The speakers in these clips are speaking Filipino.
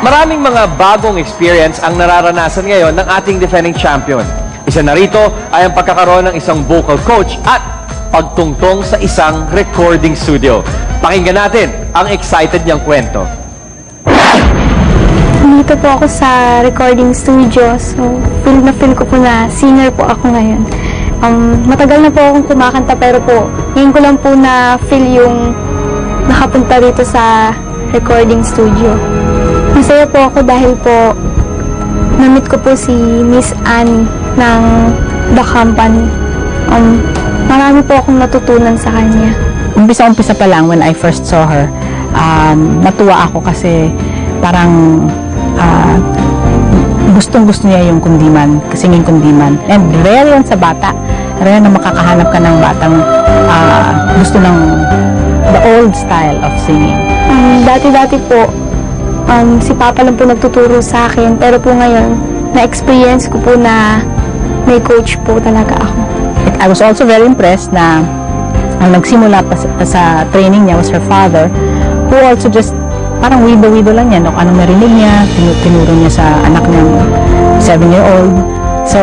Maraming mga bagong experience ang nararanasan ngayon ng ating defending champion. Isa na rito ay ang pagkakaroon ng isang vocal coach at pagtungtong sa isang recording studio. Pakinggan natin ang excited niyang kwento. Dito po ako sa recording studio, so feel ko po na singer po ako ngayon. Matagal na po akong kumakanta pero po, ngayon ko lang po na feel yung nakapunta dito sa recording studio. Masaya po ako dahil po na-meet ko po si Miss Annie ng The Company. Marami po akong natutunan sa kanya. Umpisa pa lang when I first saw her, natuwa ako kasi parang gustong-gusto niya yung kundiman, singing kundiman. And rare yan sa bata. Rare na makakahanap ka ng batang gusto ng the old style of singing. Dati-dati po, si Papa lang po nagtuturo sa akin. Pero po ngayon, na-experience ko po na may coach po talaga ako. I was also very impressed na ang nagsimula pa sa training niya was her father, who also just parang wido-wido lang yan. Anong narinig niya, tinuro niya sa anak niyang 7-year-old. So,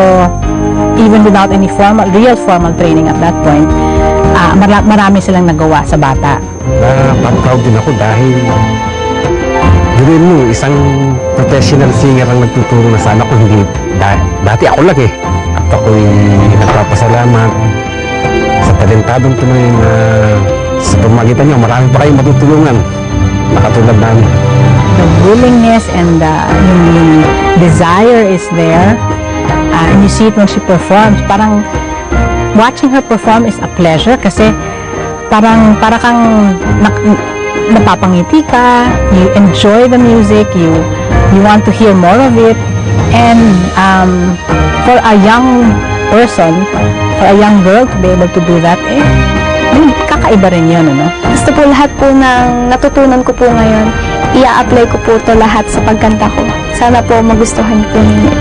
even without any real formal training at that point, marami silang nagawa sa bata. Proud din ako dahil gawin mo, isang professional singer ang nagtuturo na sana ko. Hindi, dati ako lang eh. At ako'y nagpapasalamat sa talentadong Pinoy na sa pamagitan niyo, marami pa kayong matutulungan na katulad namin. The willingness and yung desire is there. And you see it when she performs. Parang watching her perform is a pleasure kasi para kang napapangiti ka, you enjoy the music, you want to hear more of it. And for a young person, for a young girl to be able to do that, kakaiba rin yun, ano? Gusto po lahat po ng natutunan ko po ngayon, i-apply ko po ito lahat sa pagkanta ko. Sana po magustuhan po ninyo.